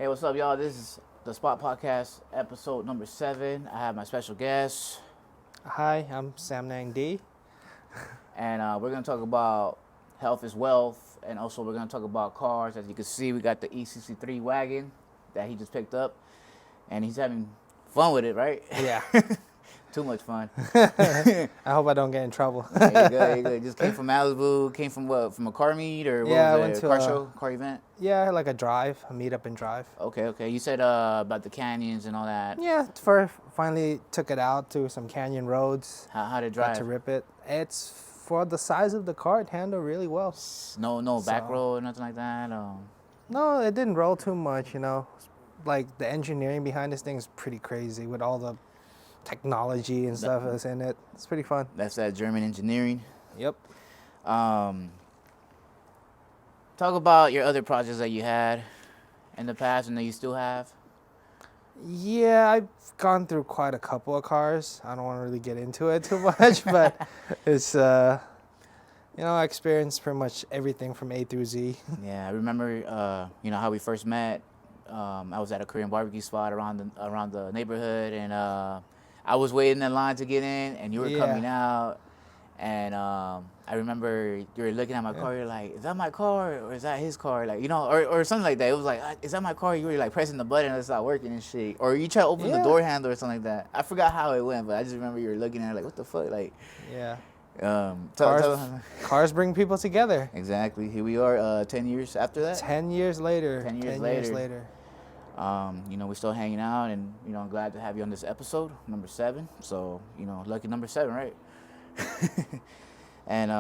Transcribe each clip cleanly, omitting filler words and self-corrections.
what's up, y'all? This is the Spot Podcast, episode number 7. I have my special guest, Hi, I'm Sam Nang D. and we're going to talk about health is wealth, and also we're going to talk about cars. As you can see, we got the E63 wagon that he just picked up, and he's having fun with it, right? Yeah. Too much fun. I hope I don't get in trouble. Yeah, you good, you good. Just came from Malibu. Came from what? From a car meet or what Yeah, I was went it? to Car a- show, car event. Yeah, like a drive, a meet up and drive. Okay. You said about the canyons and all that. Yeah, finally took it out to some canyon roads. How to Got drive? to rip it. It's for the size of the car, it handled really well. No back So- row or nothing like that. No, it didn't roll too much, you know. Like the engineering behind this thing is pretty crazy with all the technology and stuff that's in it. It's pretty fun. That's that German engineering. Yep. Talk about your other projects that you had in the past and that you still have. Yeah, I've gone through quite a couple of cars. I don't want to really get into it too much, but it's I experienced pretty much everything from A through Z. Yeah, I remember how we first met. I was at a Korean barbecue spot around the neighborhood, and I was waiting in line to get in, and you were Yeah. coming out. And I remember you were looking at my car. You're like, "Is that my car or is that his car?" Like, or something like that. It was like, "Is that my car?" You were like pressing the button and it's not working and shit. Or you try to open the Yeah. door handle or something like that. I forgot how it went, but I just remember you were looking at it like, "What the fuck?" Like, Yeah. tell- Cars bring people together. exactly. Here we are, 10 years after that. 10 years later. 10 years later. We're still hanging out, and I'm glad to have you on this episode, number 7. So, lucky number 7, right? And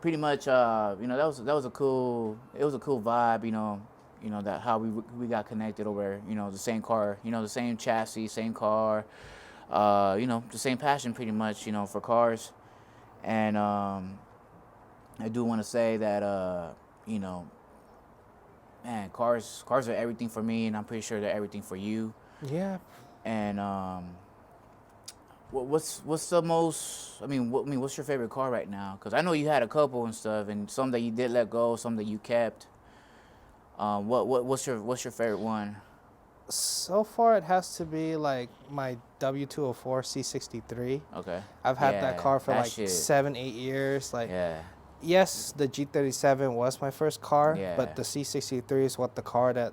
pretty much, that was a cool vibe. That how we got connected over, the same car, the same chassis, same car, the same passion, pretty much, for cars. And I do want to say that, man, cars are everything for me, and I'm pretty sure they're everything for you. Yeah. And what's the most? What's your favorite car right now? Because I know you had a couple and stuff, and some that you did let go, some that you kept. What's your favorite one? So far, it has to be like my W204 C63. Okay. I've had Yeah, that car for that like shit. 7-8 years. Like, Yeah. yes, the G37 was my first car, Yeah. but the C63 is what the car that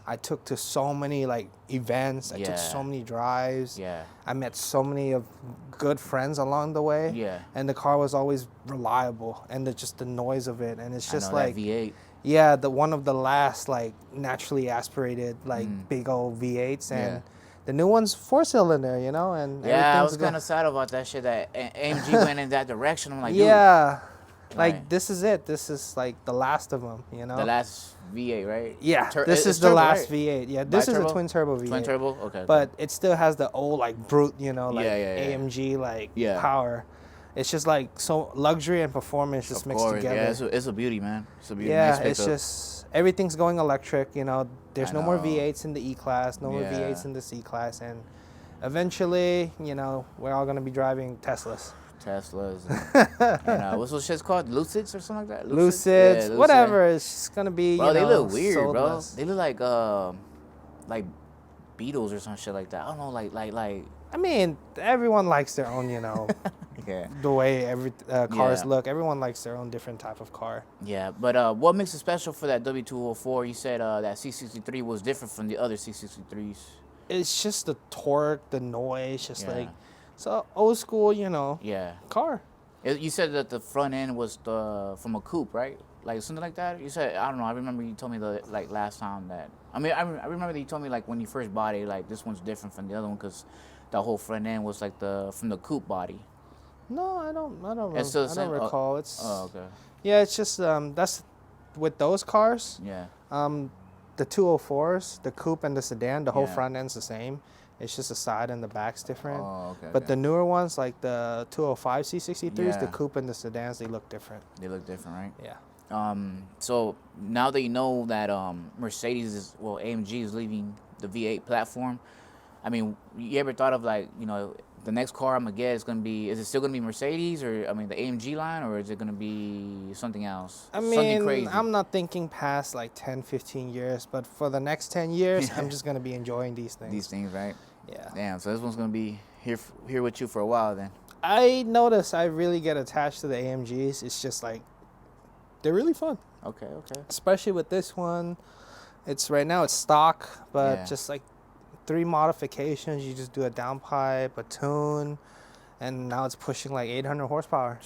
I took to so many like events. I Yeah. took so many drives. Yeah. I met so many of good friends along the way. Yeah. And the car was always reliable, and just the noise of it, and it's just I know like that V8. yeah, the one of the last like naturally aspirated like big old V8s, and Yeah. the new one's 4-cylinder, and Yeah, I everything's was go- kind of sad about that shit. That AMG went in that direction. I'm like, dude, yeah. Like Right. this is it. This is like the last of them, the last V8, right? Yeah, it's this is the turbo, last right? V8. Yeah, this is a Bi-turbo? twin turbo V8. Twin turbo. Okay. But it still has the old like brute, like Yeah. AMG like Yeah. power. It's just like so luxury and performance just of mixed course, together. yeah, it's a beauty, man. It's a beauty. Yeah, Nice it's pickup. just everything's going electric. There's I no more know. V8s in the E class, no more Yeah. V8s in the C class, and eventually, we're all gonna be driving Teslas. Teslas. And what's those shits called? Lucids or something like that? Lucids, Yeah, Lucid. whatever. It's just gonna be. Bro, they look weird, sold bro. less. They look like Beatles or some shit like that. I don't know, like. I mean, everyone likes their own, Yeah. the way every cars Yeah. look. Everyone likes their own different type of car. Yeah, but what makes it special for that W204? You said that C63 was different from the other C63s. It's just the torque, the noise, just Yeah. like so old school, Yeah. car. You said that the front end was from a coupe, right? Like something like that. You said, I don't know. I remember you told me last time that. I remember that you told me like when you first bought it, like this one's different from the other one because the whole front end was like from the coupe body. No, I don't. It's still the I same- don't recall. It's Oh, okay. yeah. It's just that's with those cars. Yeah. The 204s, the coupe and the sedan, the whole Yeah. front end's the same. It's just the side and the back's different. Oh, okay. But the newer ones, like the 205 C63s, the Yeah. coupe and the sedans, they look different. they look different, right? Yeah. So now that you know that AMG is leaving the V8 platform, I mean, you ever thought of like, the next car I'm gonna get is gonna be. Is it still gonna be Mercedes or I mean the AMG line, or is it gonna be something else? I Something mean, crazy. I'm not thinking past like 10, 15 years, but for the next 10 years, I'm just going to be enjoying these things. These things, right? Yeah. Damn. So this one's gonna be here with you for a while then. I notice I really get attached to the AMGs. It's just like, they're really fun. Okay. Okay. Especially with this one. It's right now it's stock, but Yeah. just like 3 modifications. You just do a downpipe, a tune, and now it's pushing like 800 horsepower.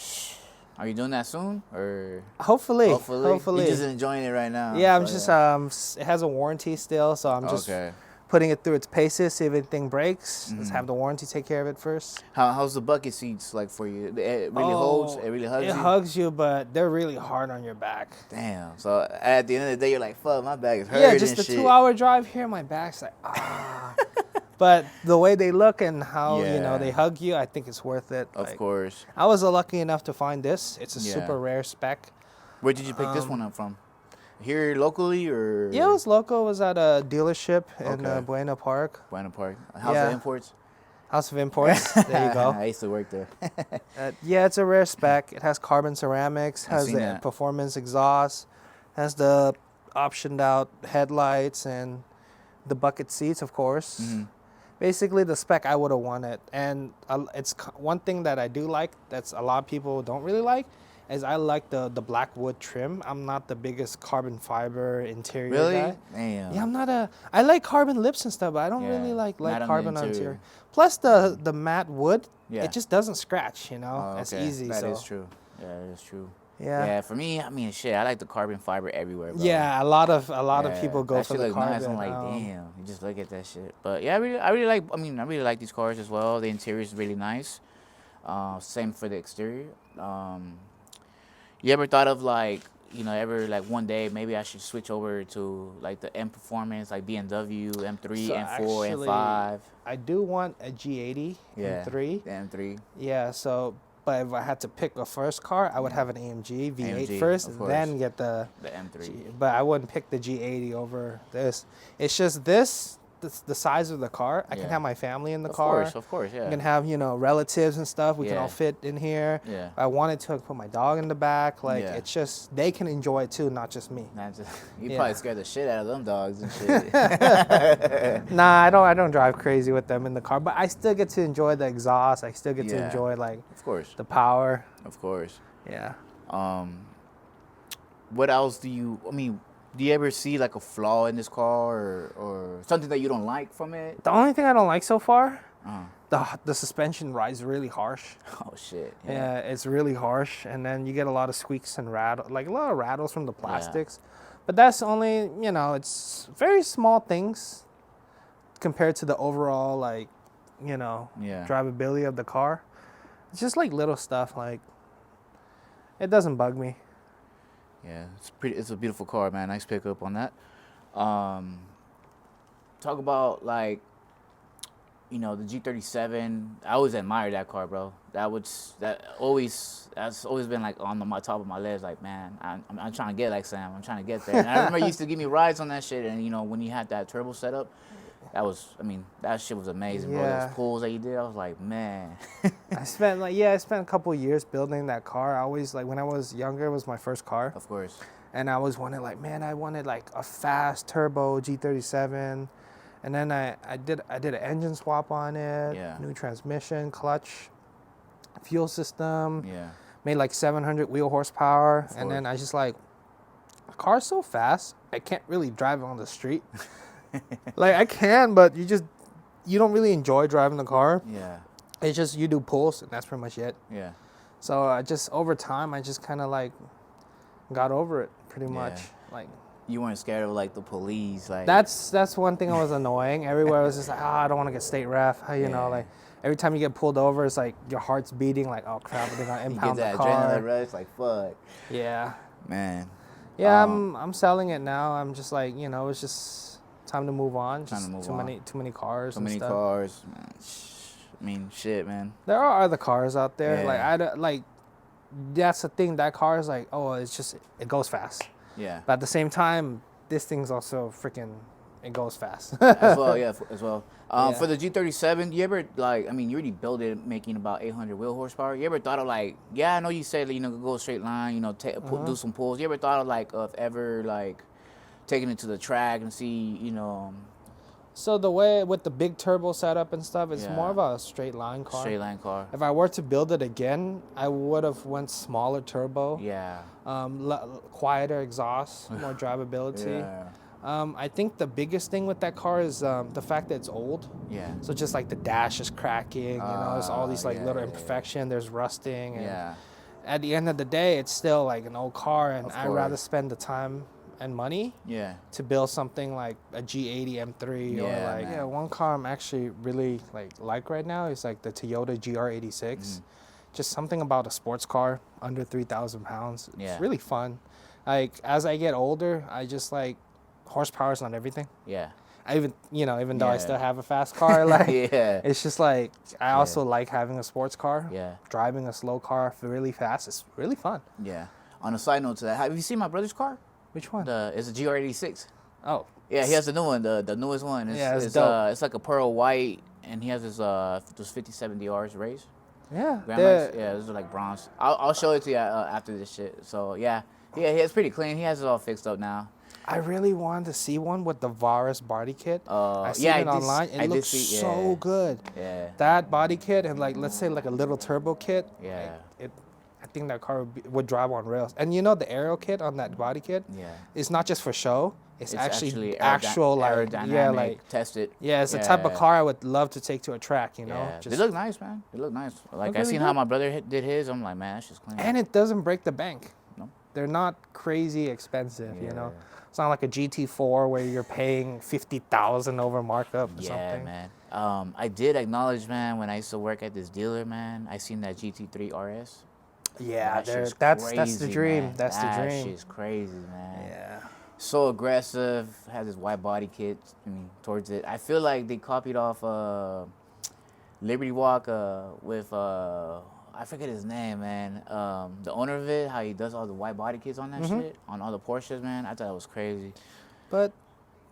Are you doing that soon or? Hopefully. You're just enjoying it right now. Yeah, I'm so, just it has a warranty still, so I'm just Okay. putting it through its paces, see if anything breaks. Let's Mhm. have the warranty take care of it first. How's the bucket seats like for you? It really holds. It really hugs It you. hugs you, but they're really hard on your back. Damn. So at the end of the day, you're like, fuck, my back is hurting. Yeah, just the shit. 2-hour drive here, my back's like, ah. But the way they look and how, Yeah. they hug you, I think it's worth it. Of Like, course. I was lucky enough to find this. It's a Yeah. super rare spec. Where did you pick this one up from? Here locally or? Yeah, it was local. It was at a dealership in Okay. Buena Park. Buena Park. House Yeah. of Imports. House of Imports. There you go. I used to work there. Yeah, it's a rare spec. It has carbon ceramics, I've has seen the that. performance exhaust, has the optioned out headlights and the bucket seats, of course. Mhm. Basically, the spec I would have wanted. And one thing that I do like that's a lot of people don't really like is I like the black wood trim. I'm not the biggest carbon fiber interior Really? guy. Damn. Yeah, I'm not I like carbon lips and stuff, but I don't really Yeah, like not on the carbon on interior. interior. Plus the matte wood, Yeah. it just doesn't scratch, Oh, It's okay. easy. That is so true. Yeah, that is true. yeah. Yeah, for me, I mean, shit, I like the carbon fiber everywhere, bro. Yeah, a lot of Yeah, people go that for shit the look carbon. nice. I'm like, damn, you just look at that shit. But yeah, I really like. I mean, I really like these cars as well. The interior is really nice. Same for the exterior. You ever thought of like, ever like one day maybe I should switch over to like the M Performance, like BMW, M3, So M4, actually, M5. I do want a G80 Yeah, M3. the M3. Yeah, so but if I had to pick a first car, I would have an AMG V8 AMG, first, of and course. then get the The M3. But I wouldn't pick the G80 over this. It's just this, the size of the car. I can Yeah. have my family in the car. Of course, yeah. I can have, relatives and stuff. We can all Yeah. fit in here. Yeah. I wanted to put my dog in the back. Like, Yeah. it's just, they can enjoy it too, not just me. Not just, you Yeah. probably scared the shit out of them dogs and shit. Nah, I don't drive crazy with them in the car, but I still get to enjoy the exhaust. I still get to Yeah. enjoy, like, Of course, the power. of course. Yeah. What else do you ever see like a flaw in this car or something that you don't like from it? The only thing I don't like so far, Uh, the suspension rides really harsh. oh shit. Yeah, it's really harsh, and then you get a lot of squeaks and like a lot of rattles from the plastics. But that's only, it's very small things compared to the overall, like, Yeah. drivability of the car. It's just like little stuff, like, it doesn't bug me. Yeah, it's a beautiful car, man. Nice pickup on that. Talk about like, the G37. I always admired that car, bro. That's always been like on my top of my list. Like, man, I'm trying to get like Sam. I'm trying to get there. And I remember you used to give me rides on that shit. And when you had that turbo setup, that shit was amazing, bro. Yeah. Those pulls that you did, I was like, man. I spent a couple years building that car. I always, like, when I was younger, it was my first car. Of course. And I always wanted, like, I wanted like a fast turbo G37. And then I did an engine swap on it, Yeah. new transmission, clutch, fuel system, Yeah. made like 700 wheel horsepower. Of And then course. I just like, the car's so fast, I can't really drive it on the street. Like, I can, but you don't really enjoy driving the car. Yeah. It's just you do pulls, and that's pretty much it. Yeah. So over time, I just kind of like got over it pretty much. Like, You weren't scared of like the police, like that's one thing that was annoying. Everywhere I was just like, I don't want to get state ref. Yeah. Like every time you get pulled over, it's like your heart's beating. Like, oh crap, they're gonna you get impound the that car. adrenaline rush, like fuck, Yeah, man. yeah. I'm selling it now. I'm just like, it's just time to move on. Time Just to move too on. many cars. So and many stuff. cars, man. Shit, man. There are other cars out there. Yeah. Like that's the thing. That car is like, oh, it goes fast. Yeah. But at the same time, this thing's also freaking it goes fast. As well, yeah, as well. Yeah. For the G37, you ever like? I mean, you already built it making about 800 wheel horsepower. You ever thought of like? Yeah, I know you said go straight line. Do some pulls. You ever thought of like of ever like taking it to the track and see So the way with the big turbo setup and stuff, it's more Yeah. of a straight line car. straight line car? If I were to build it again, I would have went smaller turbo, Yeah. quieter exhaust, more drivability. Yeah. I think the biggest thing with that car is the fact that it's old. Yeah. So just like the dash is cracking, there's all these like yeah, little yeah, yeah. imperfection, there's rusting, and Yeah. at the end of the day, it's still like an old car, and Of I'd rather course. spend the time and money Yeah. to build something like a G80 M3 or Yeah, like man. one car I'm actually really like right now is like the Toyota GR86. Mm-hmm. Just something about a sports car under 3,000 pounds. It's Yeah. really fun. Like as I get older, I just like horsepower is not everything. Yeah. I even though I Yeah. still have a fast car, like Yeah. it's just like I also like having a sports car. Yeah. Driving a slow car really fast is really fun. Yeah. On a side note to that, have you seen my brother's car? Which one? It's a GR86. Oh, Yeah, he has the new one, the newest one. Yeah, it's dope. It's like a pearl white, and he has his those 57 DRs race. yeah. Grand they're- Max. Yeah, those are like bronze. I'll show it to you after this shit. So yeah, it's pretty clean. He has it all fixed up now. I really wanted to see one with the Varis body kit. I seen yeah, it online. It looks so yeah. good. Yeah. That body kit and like let's say like a little turbo kit. Yeah. I think that car would drive on rails. And the aero kit on that body kit Yeah. is not just for show. It's actually aerodyn- actual like aerodynamic, tested. it's the type of car I would love to take to a track. Yeah. Just, They look nice, man. They look nice. Like Look I really seen good. how my brother did his. I'm like, man, that's just clean. and it doesn't break the bank. No. They're not crazy expensive. Yeah. It's not like a GT4 where you're paying 50,000 over markup or Yeah, something. man. I did acknowledge, man, when I used to work at this dealer, man. I seen that GT3 RS. Yeah, That shit's that's the crazy, dream. man. That's the That dream. shit's crazy, man. Yeah. So aggressive. Has this white body kit. Towards it. I feel like they copied off Liberty Walk with I forget his name, man. The owner of it, how he does all the white body kits on that Mm-hmm. shit on all the Porsches, man. I thought it was crazy. But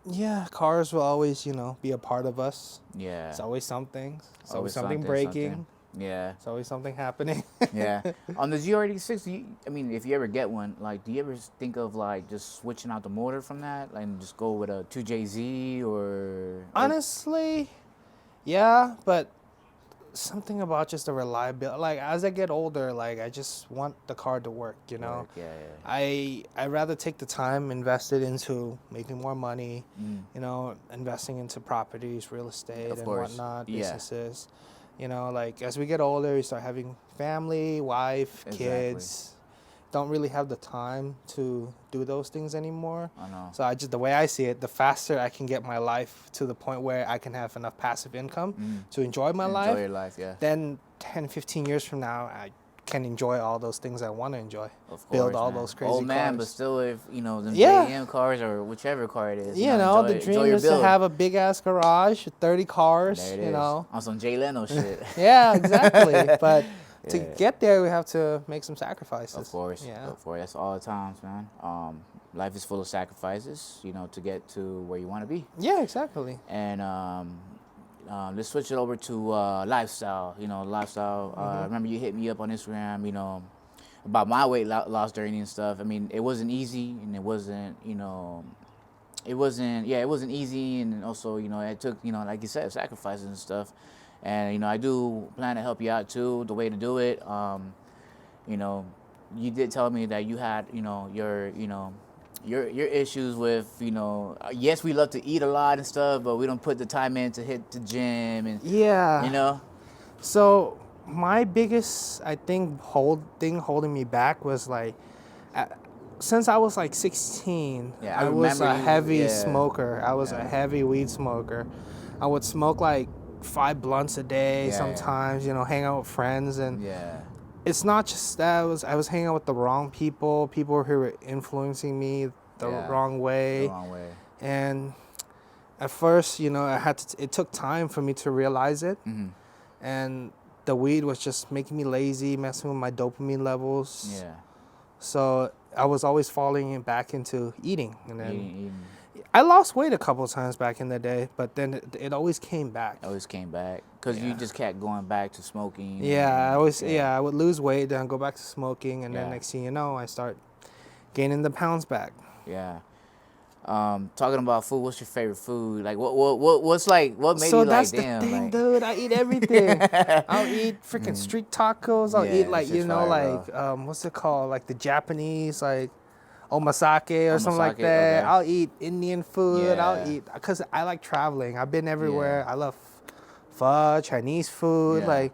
yeah, cars will always, be a part of us. Yeah. It's always something. It's always Always something breaking. something. Yeah. It's always something happening. Yeah. On the GR86, if you ever get one, like, do you ever think of like just switching out the motor from that, like, and just go with a 2JZ or? Honestly, yeah, but something about just the reliability. Like as I get older, like I just want the car to work. Yeah. I'd rather take the time invested into making more money. Mm. Investing into properties, real estate, Of and course. whatnot, Yeah. businesses. Like as we get older, we start having family, wife, Exactly. kids. Don't really have the time to do those things anymore. I know. So the way I see it, the faster I can get my life to the point where I can have enough passive income to enjoy my Enjoy life, your life, yeah. then 10, 15 years from now, I can enjoy all those things I want to enjoy. Of Build course, all man. those crazy Old man, cars. but still, if them Yeah. JM cars or whichever car it is. The enjoy dream your is to build. have a big ass garage with 30 cars, There it is. On some Jay Leno shit. Yeah, exactly. But to Yeah. get there, we have to make some sacrifices. Of course. Yeah. Of course. That's all the times, man. Life is full of sacrifices, to get to where you want to be. Yeah, exactly. And let's switch it over to lifestyle. Lifestyle. I remember you hit me up on Instagram, about my weight loss journey and stuff. I mean, it wasn't easy, and it wasn't, it wasn't easy, and also, it took, like you said, sacrifices and stuff. And I do plan to help you out too. The way to do it, you did tell me that you had, your issues with, yes, we love to eat a lot and stuff, but we don't put the time in to hit the gym and, Yeah. So my biggest, I think, holding me back was like, since I was like 16, Yeah, I I was a remember you- heavy yeah. smoker. I was a Yeah. heavy weed smoker. I would smoke like 5 blunts a day Yeah. sometimes, hang out with friends. And yeah, it's not just that, I was hanging out with the wrong people who were influencing me the Yeah. wrong way. the wrong way. And at first, it took time for me to realize it. Mm-hmm. And the weed was just making me lazy, messing with my dopamine levels. Yeah, So I was always falling back into eating. And then eating. I lost weight a couple of times back in the day, but then it always came back. Always came back because you Yeah. just kept going back to smoking. Yeah, and- I would lose weight, then go back to smoking, and then Yeah. next thing you know, I start gaining the pounds back. Yeah. Talking about food, what's your favorite food? Like, what's like, what made So you that's like, the damn, thing, like, dude. I eat everything. I'll eat freaking street tacos. I'll Yeah, eat that like shit's fire, what's it called? Like the Japanese like omasake or something like Omasake, that. okay. I'll eat Indian food. Yeah. I'll eat because I like traveling. I've been everywhere. Yeah. I love pho, Chinese food. Yeah. Like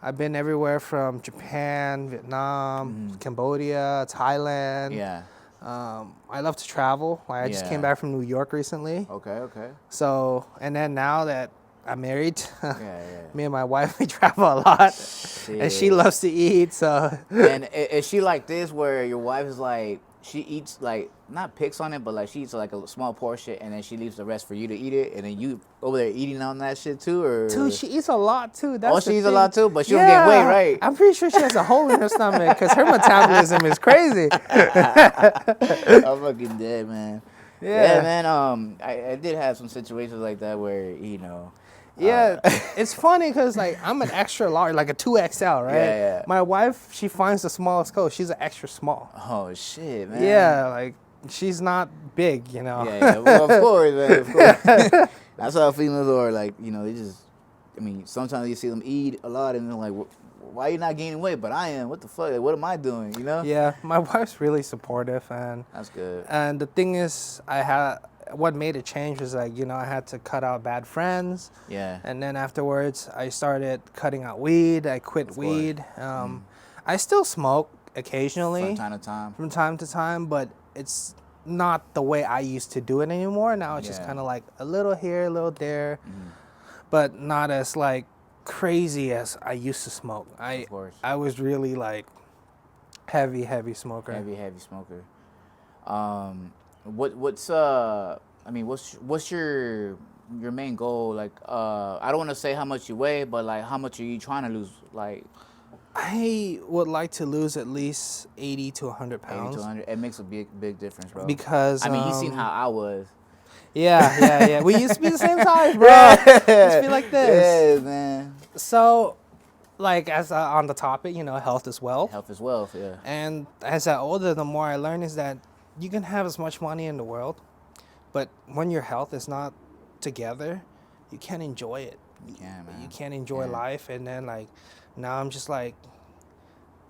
I've been everywhere from Japan, Vietnam, Cambodia, Thailand. yeah. I love to travel. Like I just Yeah. came back from New York recently. Okay. So, and then now that I'm married, Yeah. me and my wife, we travel a lot. And she Shit. loves to eat, so. And is she like this where your wife is like, she eats like, not picks on it, but like she eats like a small portion and then she leaves the rest for you to eat it and then you over there eating on that shit too? Or Dude, she eats a lot too. That's she the eats a thing. lot too, but she don't gain weight, right? I'm pretty sure she has a hole in her stomach because her metabolism is crazy. I'm fucking dead, man. Yeah. Man. I did have some situations like that where, you know. Yeah, it's funny because like I'm an extra large, like a 2XL, right? Yeah. My wife, she finds the smallest coat. She's an extra small. Oh shit, man. Yeah, like she's not big, you know. Yeah. Well, of course, man. Of course. That's how females are. Like, you know, they just. I mean, sometimes you see them eat a lot, and they're like, "Why are you not gaining weight?" But I am. What the fuck? Like, what am I doing? You know? Yeah, my wife's really supportive, That's good. and the thing is, what made it change was like, you know, I had to cut out bad friends, Yeah. and then afterwards I started cutting out weed. I quit course. weed. I still smoke occasionally From time to time. but it's not the way I used to do it anymore. Now it's just Yeah. kind of like a little here, a little there, but not as like crazy as I used to smoke. Of course. I was really like heavy smoker. Heavy smoker. What's what's your main goal? Like, I don't want to say how much you weigh, but like, how much are you trying to lose? Like, I would like to lose at least 80 to 100 80 pounds. to 100. It makes a big difference, bro. Because I mean, you seen how I was. yeah. We used to be the same size, bro. Used to be like this. Yeah, man. So, like as on the topic, you know, health is wealth. Health is wealth. Yeah. And as I older, the more I learn is that you can have as much money in the world, but when your health is not together, you can't enjoy it. You can, man. You can't enjoy Yeah. life. And then like now I'm just like,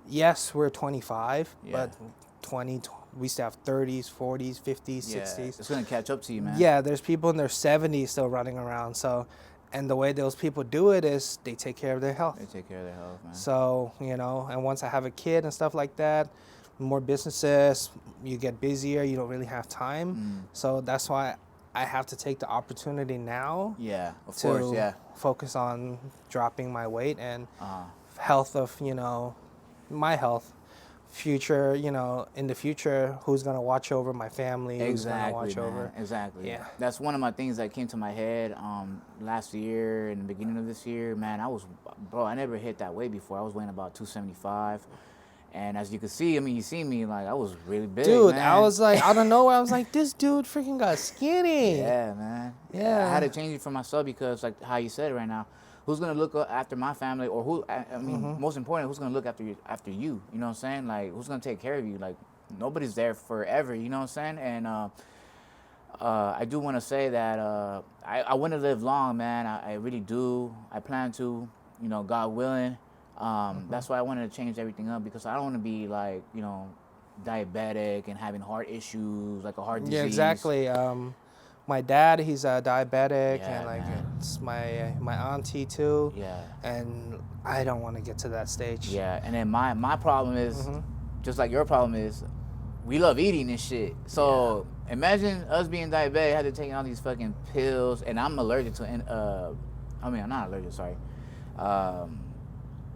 yes, we're 25, Yeah. but 20, we still have 30s, 40s, 50s, Yeah, 60s. it's gonna catch up to you, man. Yeah, there's people in their 70s still running around. So, and the way those people do it is they take care of their health. They take care of their health, man. So, you know, and once I have a kid and stuff like that, more businesses, you get busier, you don't really have time. So that's why I have to take the opportunity now Yeah, of to course. Yeah. focus on dropping my weight and Uh-huh. health of, you know, my health. Future, you know, in the future, who's going to watch over my family? Who's going to watch man. over? Exactly. Yeah. That's one of my things that came to my head last year and the beginning of this year. Man, I never hit that weight before. I was weighing about 275. And as you can see, I mean, you see me, like, I was really big, Dude, man. I was like, out of nowhere, I was like, this dude freaking got skinny. Yeah, man. Yeah. I had to change it for myself because, like, how you said it right now, who's gonna look after my family, or who? I mean, most important, who's gonna look after you? After you, you know what I'm saying? Like, who's gonna take care of you? Like, nobody's there forever. You know what I'm saying? And I do want to say that I want to live long, man. I really do. I plan to. You know, God willing. That's why I wanted to change everything up because I don't want to be like, you know, diabetic and having heart issues, like a heart disease. Yeah, exactly. My dad, he's a diabetic, Yeah, and like man. it's my auntie too. Yeah. And I don't want to get to that stage. Yeah, and then my problem is, just like your problem is, we love eating and shit. So imagine us being diabetic, had to take all these fucking pills, and I'm allergic to, I'm not allergic, sorry.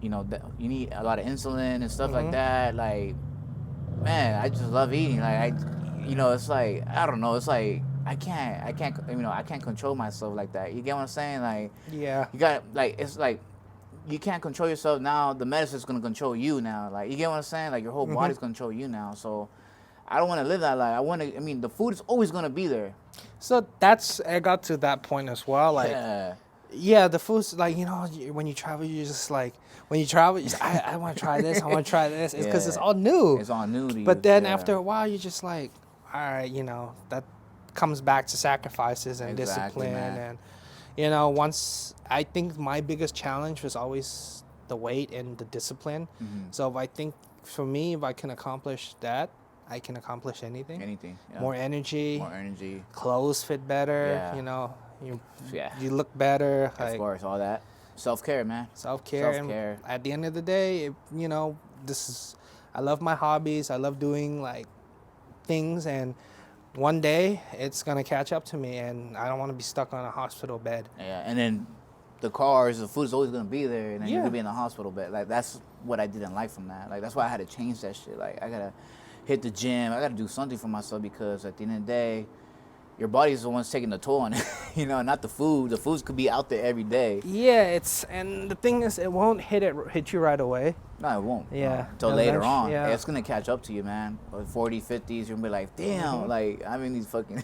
You know, you need a lot of insulin and stuff like that. Like, man, I just love eating. Like, it's like, I don't know, it's like, I can't control myself like that. You get what I'm saying? Like, Yeah. you got, like, it's like, you can't control yourself now. The medicine's gonna control you now. Like, you get what I'm saying? Like, your whole body's gonna control you now. So, I don't want to live that life. I mean, the food is always gonna be there. So I got to that point as well. Like, Yeah. yeah, the food's like, when you travel, you're just like, I want to try this, I want to try this. It's because it's Yeah. all new. It's all new to you. But then yeah. after a while, you're just like, all right, that comes back to sacrifices and Exactly, discipline. man. And, once, I think my biggest challenge was always the weight and the discipline. Mhm. So I think for me, if I can accomplish that, I can accomplish anything. Anything. Yeah. More energy, More energy. clothes fit better, Yeah. Yeah. you look better. Of Like, course, all that. Self-care, man. self-care. Self-care. And at the end of the day, I love my hobbies. I love doing like things, and one day it's gonna catch up to me, and I don't want to be stuck on a hospital bed. Yeah, and then the food is always gonna be there, and then you Yeah. could be in the hospital bed. Like that's what I didn't like from that. Like that's why I had to change that shit. Like I gotta hit the gym. I gotta do something for myself because at the end of the day, your body's the one's taking the toll on it. Not the food. The foods could be out there every day. Yeah, and the thing is, it won't hit you right away. No, it won't. Yeah. Until later Eventually, on. yeah. It's gonna catch up to you, man. 40s, 50s, you're gonna be like, damn, like I'm in these fucking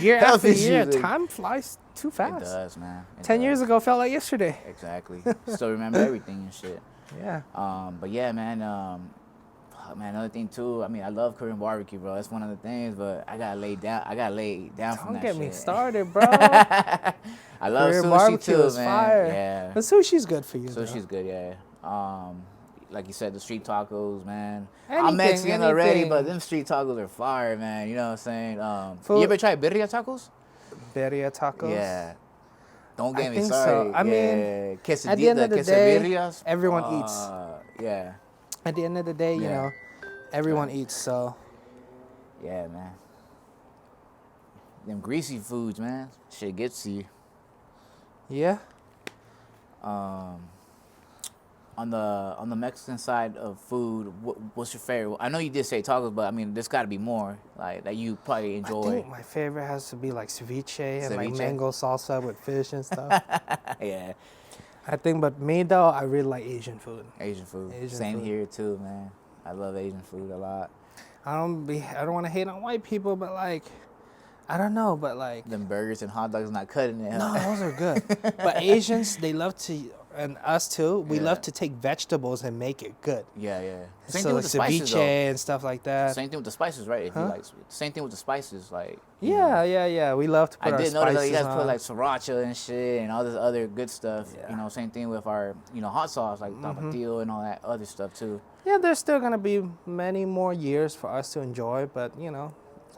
Year health after year, issues. time flies too It fast. does, man. It 10 years does. ago felt like yesterday. Exactly. Still remember everything and shit. Yeah. But yeah, man. Man, another thing too. I mean, I love Korean barbecue, bro. That's one of the things. But I gotta lay down. From Don't that get shit. me started, bro. I love Korean sushi barbecue too, is man. fire. Yeah. But sushi's good for you. Sushi's good, yeah. Like you said, the street tacos, man. I'm Anything, Mexican already, anything. but them street tacos are fire, man. You know what I'm saying? Food- You ever try birria tacos? Birria tacos. Yeah. Don't get I me think so. started. I mean, yeah. at the end of the day, quesadillas, everyone eats. Yeah. At the end of the day, Yeah. everyone eats. So Yeah, man. Them greasy foods, man. Shit gets to you. yeah. On the Mexican side of food, what's your favorite? I know you did say tacos, but I mean, there's got to be more like that you probably I enjoy. think my favorite has to be like ceviche and like Ceviche? mango salsa with fish and stuff. Yeah, I think, but me though, I really like Asian food. Asian food. Asian Same food. here too, man. I love Asian food a lot. I don't want to hate on white people, but like, I don't know, but like, Them burgers and hot dogs not cutting it. no, those are good. But Asians, they love to, and us too, we Yeah. love to take vegetables and make it good. Yeah, yeah. Same So thing like with the spices, ceviche though. and stuff like that. Same thing with the spices, right? If you Huh? like, same thing with the spices, like. you know. Yeah. We love to put I our did notice that you spices guys put on. like sriracha and shit and all this other good stuff. Yeah. Same thing with our, hot sauce like tapatio and all that other stuff too. Yeah, there's still gonna be many more years for us to enjoy, but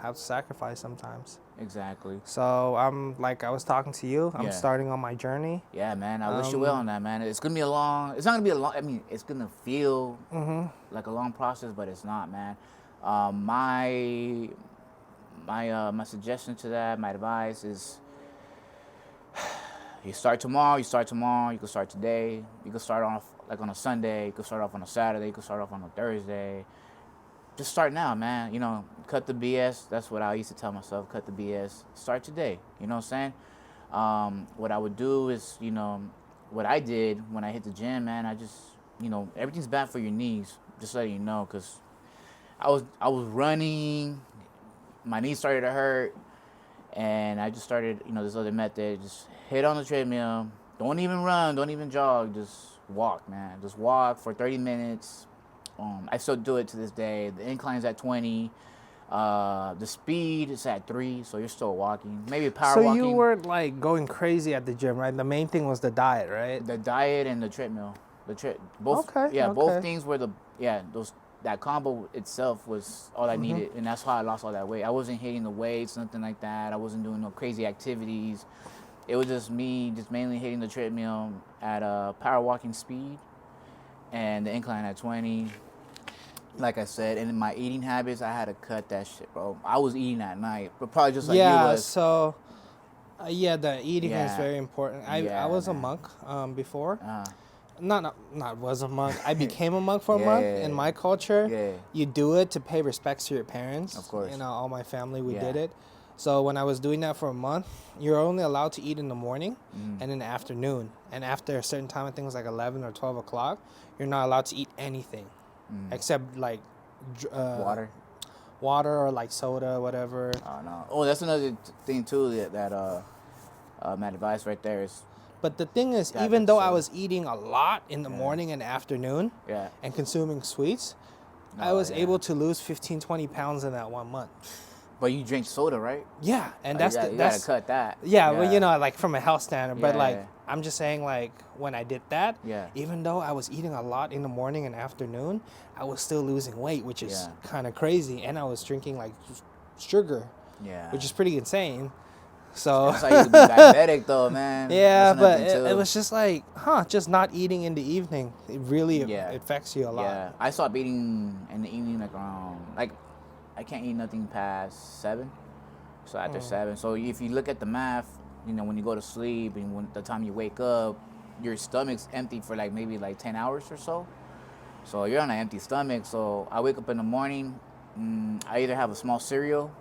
have to sacrifice sometimes. Exactly. So like I was talking to you, I'm Yeah. starting on my journey. Yeah, man. I wish you well on that, man. It's gonna be it's not gonna be a long. I mean, it's gonna feel like a long process, but it's not, man. My suggestion to that, my advice is, you start tomorrow. You can start today. You can start off like on a Sunday. You can start off on a Saturday. You can start off on a Thursday. Just start now, man. Cut the BS. That's what I used to tell myself. Cut the BS. Start today. You know what I'm saying? What I would do is, what I did when I hit the gym, man. I just, everything's bad for your knees. Just letting you know, cause I was running. My knees started to hurt, and I just started, this other method. Just hit on the treadmill. Don't even run. Don't even jog. Just walk, man. Just walk for 30 minutes. I still do it to this day. The incline's at 20. The speed is at 3, so you're still walking. Maybe power walking. So you weren't like going crazy at the gym, right? The main thing was the diet, right? The diet and the treadmill. Both. Okay, Yeah, both okay. things were that combo itself was all I needed, and that's how I lost all that weight. I wasn't hitting the weights, nothing like that. I wasn't doing no crazy activities. It was just me, just mainly hitting the treadmill at a power walking speed, and the incline at 20. Like I said, and in my eating habits, I had to cut that shit, bro. I was eating at night, but probably just like you was. So the eating is Yeah. very important. I Yeah, was a man. monk before. Uh, Not was a monk. I became a monk for a Yeah, month. yeah, In yeah. my culture, Yeah. you do it to pay respects to your parents. Of course. All my family, we Yeah. did it. So when I was doing that for a month, you're only allowed to eat in the morning Mm-hmm. and in the afternoon. And after a certain time, I think it was like 11 or 12 o'clock, you're not allowed to eat anything except like water. water or like soda, whatever. Oh no. Oh, that's another thing too. My advice right there is. But the thing is, Yeah, even that's though I so- was eating a lot in the morning and afternoon Yeah. and consuming sweets, I Oh, was yeah. able to lose 15, 20 pounds in that 1 month. But you drink soda, right? Yeah, and Oh, that's you the, gotta that's cut that. yeah, well, you know, like from a health standard, but like Yeah. I'm just saying, like when I did that, Yeah. even though I was eating a lot in the morning and afternoon, I was still losing weight, which is Yeah. kind of crazy, and I was drinking like sugar, Yeah. which is pretty insane. So That's how you can be diabetic, though, man. yeah, That's but another thing, it too. was just like, just not eating in the evening. It really Yeah. affects you a lot. Yeah, I stopped eating in the evening like around I can't eat nothing past 7. So after 7, so if you look at the math, you know, when you go to sleep and when the time you wake up, your stomach's empty for like maybe like 10 hours or so. So you're on an empty stomach. So I wake up in the morning, I either have a small cereal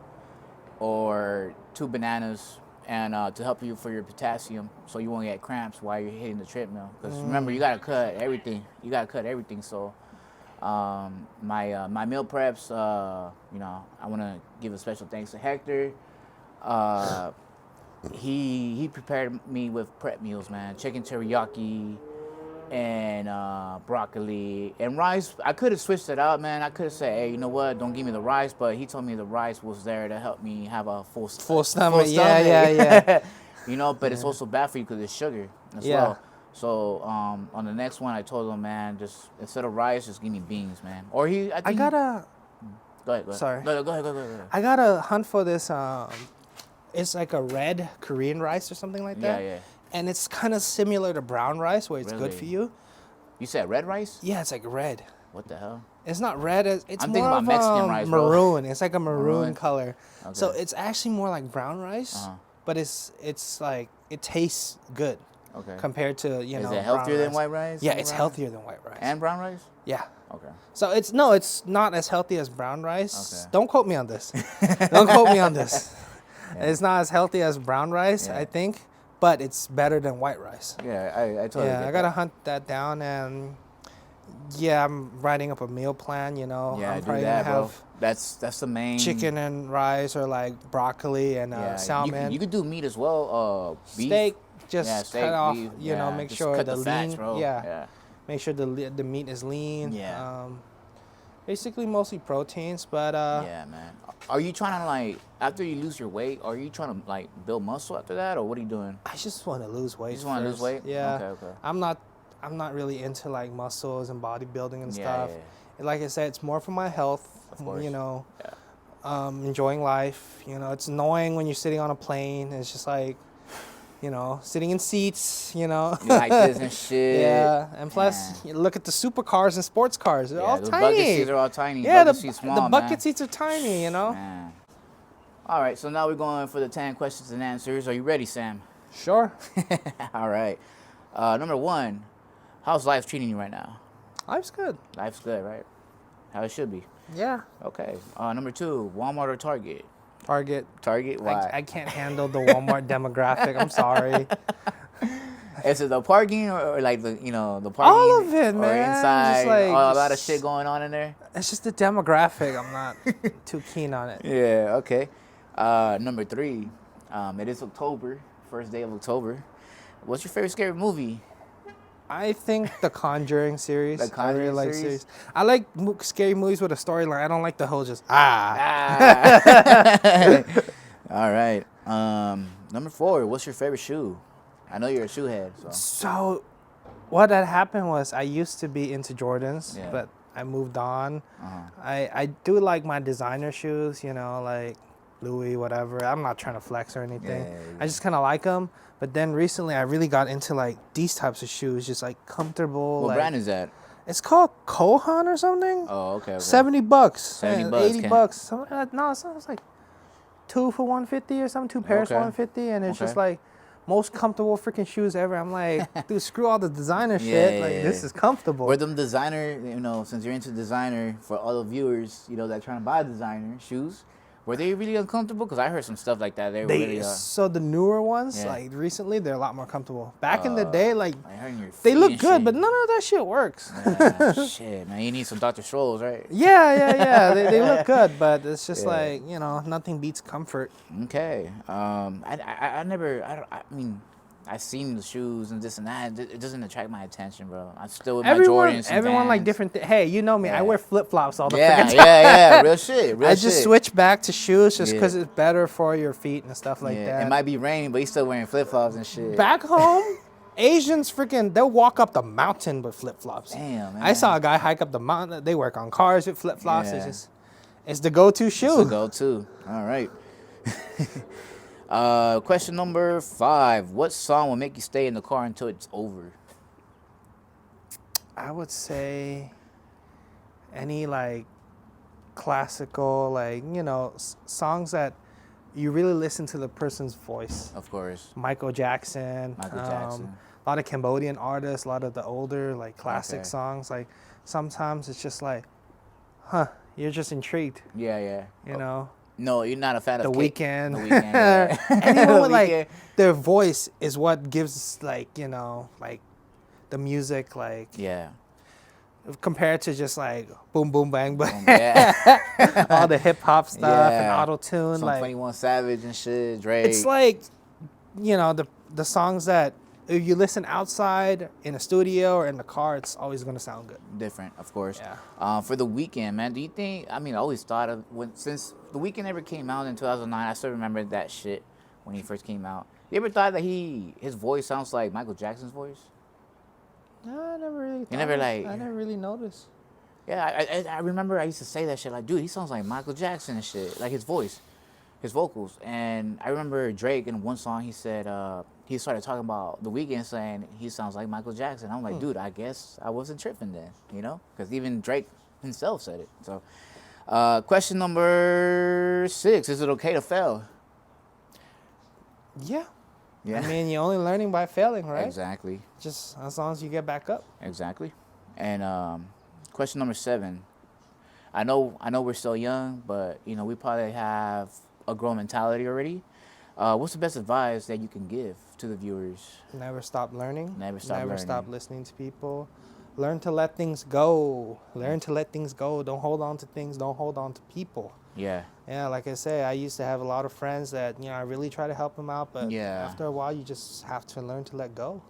or 2 bananas, and to help you for your potassium, so you won't get cramps while you're hitting the treadmill. Because remember, you gotta cut everything. You gotta cut everything. So my meal preps, you know, I want to give a special thanks to Hector. He prepared me with prep meals, man. Chicken teriyaki and broccoli and rice. I could have switched it out, man. I could have said, hey, you know what? Don't give me the rice. But he told me the rice was there to help me have a full stomach. Yeah. You know, but it's also bad for you because it's sugar as Yeah. well. So on the next one, I told him, man, just instead of rice, just give me beans, man. Or I I think gotta. Go ahead. Sorry. Go ahead. I got a hunt for this. It's like a red Korean rice or something like that. Yeah. And it's kind of similar to brown rice, where it's good Really? for you. You said red rice? Yeah, it's like red. What the hell? It's not red. It's I'm more thinking about of Mexican rice, bro. maroon. It's like a maroon Maroon? color. So Okay. it's actually more like brown rice, Uh-huh. but it's like it tastes good Okay. compared to Is know. it brown healthier than rice. white rice? Yeah, and it's brown- healthier than white rice. And brown rice? Yeah. Okay. So it's not as healthy as brown rice. Okay. Don't quote me on this. Don't quote me on this. It's not as healthy as brown rice, Yeah. I think, but it's better than white rice. Yeah, I totally Yeah, get I gotta that. hunt that down, and yeah, I'm writing up a meal plan. You know, Yeah, I'm do probably that, gonna bro. have That's the main chicken and rice, or like broccoli and Yeah, salmon, You could do meat as well. Beef. steak. Just Yeah, steak, cut off. beef. You know, Yeah, make just sure cut the the fats, lean. bro. Yeah, make sure the meat is lean. Yeah. Basically, mostly proteins, but Yeah, man. Are you trying to like after you lose your weight? Are you trying to like build muscle after that, or what are you doing? I just want to lose weight. just wanna lose first. weight? Yeah. Okay. I'm not really into like muscles and bodybuilding and Yeah, stuff. yeah, Like I said, it's more for my health. Of course. You know, Yeah. enjoying life. You know, it's annoying when you're sitting on a plane. It's just like, you know, sitting in seats. You know. You like this and shit. Yeah, and plus, you look at the supercars and sports cars. They're Yeah, all those tiny. bucket seats are all tiny. Yeah, bucket seats small, the bucket man. seats are tiny. You know. Man. All right, so now we're going for the 10 questions and answers. Are you ready, Sam? Sure. All right. Number 1, how's life treating you right now? Life's good. Life's good, right? How it should be. Yeah. Okay. Number 2, Walmart or Target? Target. Target, why? I can't handle the Walmart demographic. I'm sorry. Is it the parking or like the the parking? All of it, or man. inside? Just like- a lot of shit going on in there. It's just the demographic. I'm not too keen on it. Yeah. Okay. Number 3, it is October, first day of October. What's your favorite scary movie? I think the Conjuring series. The I really Conjuring like series? I like scary movies with a storyline. I don't like the whole just All right. Number 4, what's your favorite shoe? I know you're a shoe head, so. So, what had happened was I used to be into Jordans, Yeah. but I moved on. Uh-huh. I do like my designer shoes, you know, like Louis, whatever. I'm not trying to flex or anything. Yeah. I just kind of like them. But then recently, I really got into like these types of shoes, just like comfortable. What like, brand is that? It's called Kohan or something. Oh, okay. $70. $70, 80 Ken. bucks. No, it's like 2 for 150 or something. 2 pairs for Okay. 150, and it's just Okay. like most comfortable freaking shoes ever. I'm like, dude, screw all the designer Yeah, shit. yeah, Like yeah. this is comfortable. Or them designer, since you're into designer, for all the viewers, that trying to buy designer shoes, Were they really uncomfortable? Because I heard some stuff like that. They were They really. so the newer ones, Yeah. like recently, they're a lot more comfortable. Back in the day, like I heard in your they feet look and good, shit. but none of that shit works. Yeah, shit, man. You need some Dr. Scholl's, right? Yeah. They look good, but it's just Yeah. like, you know, nothing beats comfort. Okay. I never. I mean, I've seen the shoes and this and that. It doesn't attract my attention, bro. I'm still with my Jordans. and Everyone like Vans. different. Hey, you know me. I Yeah. wear flip flops all the Yeah, freaking time. yeah. Real shit. Real I shit. just switch back to shoes just Yeah. because it's better for your feet and stuff like Yeah, that. it might be raining, but he's still wearing flip flops and shit. Back home, Asians freaking they'll walk up the mountain with flip flops. Damn, man. I saw a guy hike up the mountain. They work on cars with flip flops. Yeah. It's the go-to shoe. To go to. All right. Question number 5. What song will make you stay in the car until it's over? I would say any like classical, like, you know, songs that you really listen to the person's voice. Of course. Michael Jackson. Michael Jackson. A lot of Cambodian artists, a lot of the older like classic Okay. songs. Like sometimes it's just like, you're just intrigued, Yeah. you know. No, you're not a fan The of Weeknd. The Weeknd. Yeah. Anyone with Weeknd. like their voice is what gives like, you know, like the music like Yeah. compared to just like boom boom bang bang, Yeah. all the hip hop stuff and Yeah. auto tune. Some Like 21 Savage and shit. Drake. it's like, you know, the songs that if you listen outside in a studio or in the car, it's always gonna sound good. different, of course. Yeah. For The Weeknd, man, do you think? I mean, I always thought of since The Weeknd ever came out in 2009. I still remember that shit when he first came out. You ever thought that his voice sounds like Michael Jackson's voice? No, I never really. never, thought- like- I never really noticed. Yeah, I remember I used to say that shit like, dude, he sounds like Michael Jackson and shit, like his voice, his vocals. And I remember Drake in one song he said he started talking about The Weeknd saying he sounds like Michael Jackson. I'm like, dude, I guess I wasn't tripping then, you know, because even Drake himself said it. So, question number 6: Is it okay to fail? Yeah. Yeah. I mean, you're only learning by failing, right? Exactly. Just as long as you get back up. Exactly. And question number 7. I know we're still young, but you know we probably have a grown mentality already. What's the best advice that you can give to the viewers? Never stop learning. Never stop Never learning. stop listening to people. Learn to let things go. Learn to let things go. Don't hold on to things. Don't hold on to people. Yeah. Yeah, like I say, I used to have a lot of friends that, you know, I really try to help them out, but Yeah. after a while, you just have to learn to let go.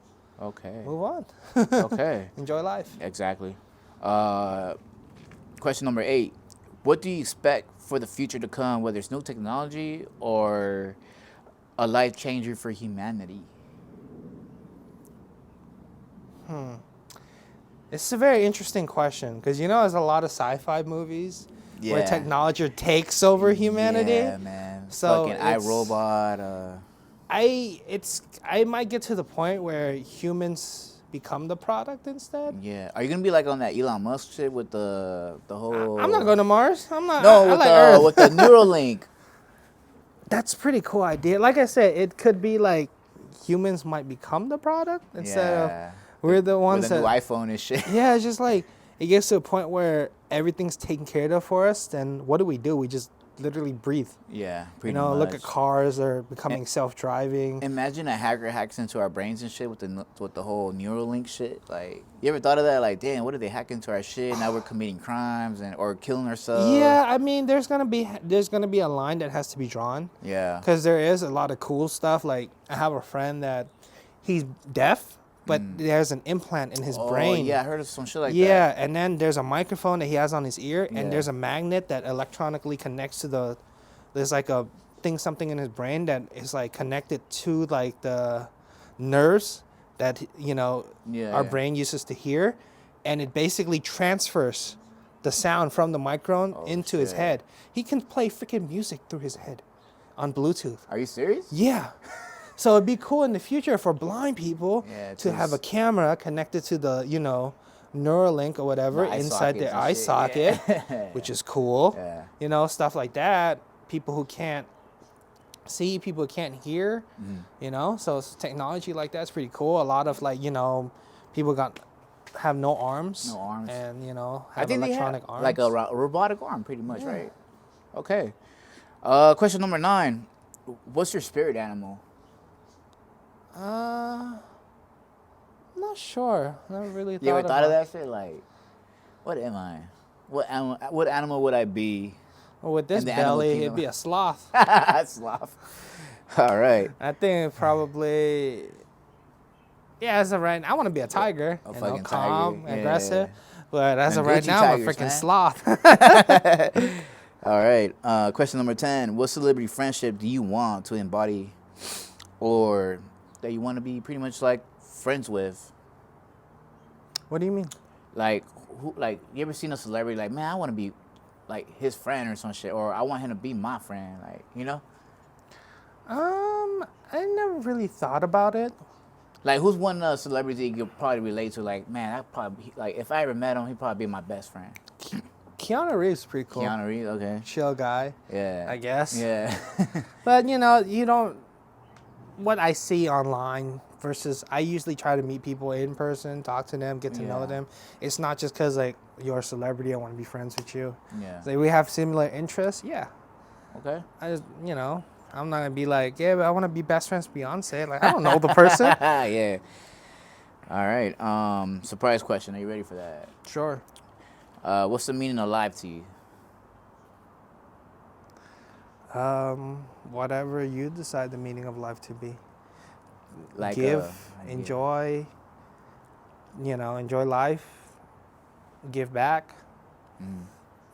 Okay. Move on. Okay. Enjoy life. Exactly. Question number 8. What do you expect for the future to come, whether it's new technology or a life changer for humanity? It's a very interesting question because, you know, there's a lot of sci-fi movies where Yeah. technology takes over humanity. Yeah, man. So Fucking it's- iRobot. I might get to the point where humans become the product instead. Yeah. Are you gonna be like on that Elon Musk shit with the whole? I'm not going to Mars. I'm not. No, I with like the Earth. with the Neuralink. That's a pretty cool idea. Like I said, it could be like humans might become the product instead Yeah. of we're the ones With the that. new iPhone and shit. Yeah, it's just like it gets to a point where everything's taken care of for us. Then what do? We just literally breathe. Yeah. You Pretty know, much. look at cars are becoming self-driving. Imagine a hacker hacks into our brains and shit with the whole Neuralink shit. Like, you ever thought of that? Like, damn, what if they hack into our shit? Now we're committing crimes or killing ourselves. Yeah, I mean, there's gonna be a line that has to be drawn Yeah. because there is a lot of cool stuff. Like I have a friend that he's deaf, but there's an implant in his Oh, brain. yeah, I heard of some shit like Yeah, that. and then there's a microphone that he has on his ear, Yeah. and there's a magnet that electronically connects to there's like a something in his brain that is like connected to like the nerves that, you know, Yeah, our yeah. brain uses to hear, and it basically transfers the sound from the microphone Oh, into his shit. head. He can play freaking music through his head on Bluetooth. Are you serious? Yeah. So it'd be cool in the future for blind people Yeah, to have a just- camera connected to the, you know, Neuralink or whatever The eye inside their eye sockets and socket, shit. which is cool. Yeah. You know, stuff like that. People who can't see, people who can't hear, Mm-hmm. you know, so it's technology like that's pretty cool. A lot of like, you know, people have no arms. No arms. And, you know, I have think they electronic have arms. like a robotic arm, pretty much, right? Okay. Question number 9. What's your spirit animal? Not sure. Never really You ever thought thought of about. that shit? Like, what am I? What animal would I be? Well, with this in the animal belly, kingdom? it'd be a sloth. Sloth. All right. I think probably. Yeah, as of right now, I want to be a tiger. A You know, fucking calm, tiger, aggressive. yeah. But as Them of right Gucci now, I'm a tigers, freaking man. sloth. All right. Question number 10. What celebrity friendship do you want to embody, or that you want to be pretty much like friends with? What do you mean? Like, who? Like, you ever seen a celebrity like, man, I want to be like his friend or some shit, or I want him to be my friend, like, you know? I never really thought about it. Like, who's one celebrity you could probably relate to? Like, man, I probably like if I ever met him, he'd probably be my best friend. Keanu Reeves is pretty cool. Keanu Reeves, okay. Chill guy, Yeah. I guess. Yeah. But you don't. What I see online versus I usually try to meet people in person, talk to them, get to know Yeah. them. It's not just because like you're a celebrity, I want to be friends with you. Yeah. It's like we have similar interests. Yeah, Okay. I just I'm not gonna be like, yeah, but I want to be best friends with Beyonce. Like I don't know the person. Yeah. All right. Surprise question. Are you ready for that? Sure. What's the meaning of life to you? Whatever you decide the meaning of life to be. Like Give, like, enjoy. Enjoy life. Give back. Mm.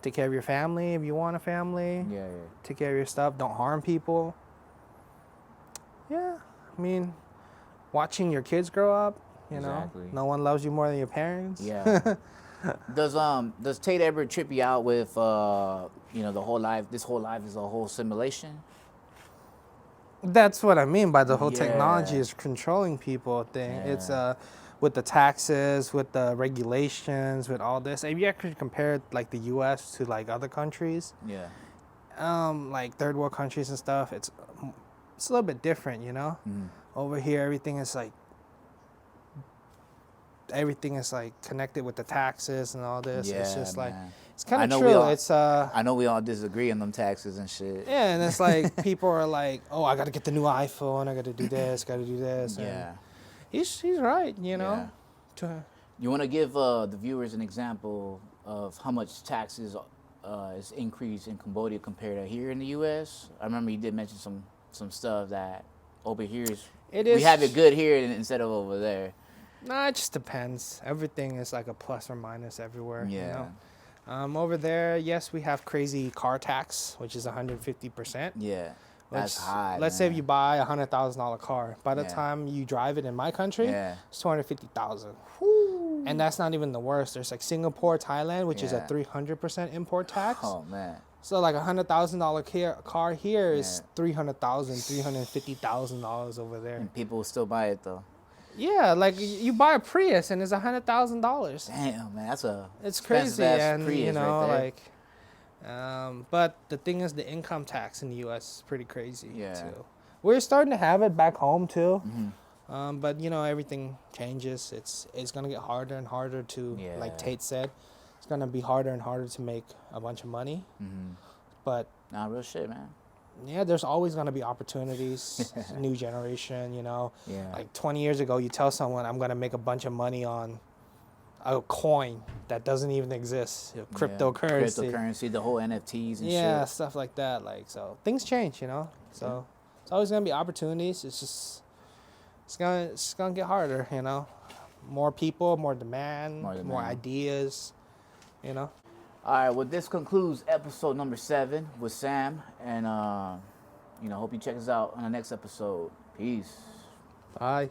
Take care of your family if you want a family. Yeah. Take care of your stuff. Don't harm people. Yeah, I mean, watching your kids grow up. Exactly. No one loves you more than your parents. Yeah. Does Tate ever trip you out with the whole life? This whole life is a whole simulation. That's what I mean by the whole technology Yeah. is controlling people thing. It's Yeah. with the taxes, with the regulations, with all this. If you actually compare like the U.S. to like other countries, Yeah. like third world countries and stuff, it's a little bit different, Mm. Over here, everything is like connected with the taxes and all this. Yeah, It's just like man. it's kind I of know true. we all- It's I know we all disagree on them taxes and shit. yeah, and it's like people are like, oh, I got to get the new iPhone. I got to do this. Got to do this. And Yeah. he's right. Yeah. To, You want to give the viewers an example of how much taxes is increased in Cambodia compared to here in the U.S.? I remember you did mention some stuff that over here is It we is- have it good here instead of over there. Nah, it just depends. Everything is like a plus or minus everywhere. Yeah. Over there, yes, we have crazy car tax, which is 150%. Yeah. That's Which, high. let's say if man. you buy a $100,000 car, by the Yeah. time you drive it in my country, Yeah. it's 250,000. And that's not even the worst. There's like Singapore, Thailand, which is a Yeah. 300% import tax. Oh man. So like $100,000 car here is Yeah. $300,000, $350,000 over there. And people will still buy it though. Yeah, like you buy a Prius and it's $100,000. Damn, man, that's a It's expensive crazy, ass and Prius right there. but the thing is, the income tax in the U.S. is pretty crazy Yeah. too. We're starting to have it back home too, Mm-hmm. but everything changes. It's gonna get harder and harder to, Yeah. like Tate said, it's gonna be harder and harder to make a bunch of money. Mm-hmm. But Nah, real shit, man. yeah, there's always gonna be opportunities. New generation, Yeah. Like 20 years ago, you tell someone I'm gonna make a bunch of money on a coin that doesn't even exist, Yeah. cryptocurrency. Cryptocurrency, the whole NFTs and Yeah, shit. stuff like that. Like, so things change, So it's always gonna be opportunities. It's gonna get harder, More people, more demand, More more demand. ideas, All right, well, this concludes episode number 7 with Sam, and hope you check us out on the next episode. Peace. Bye.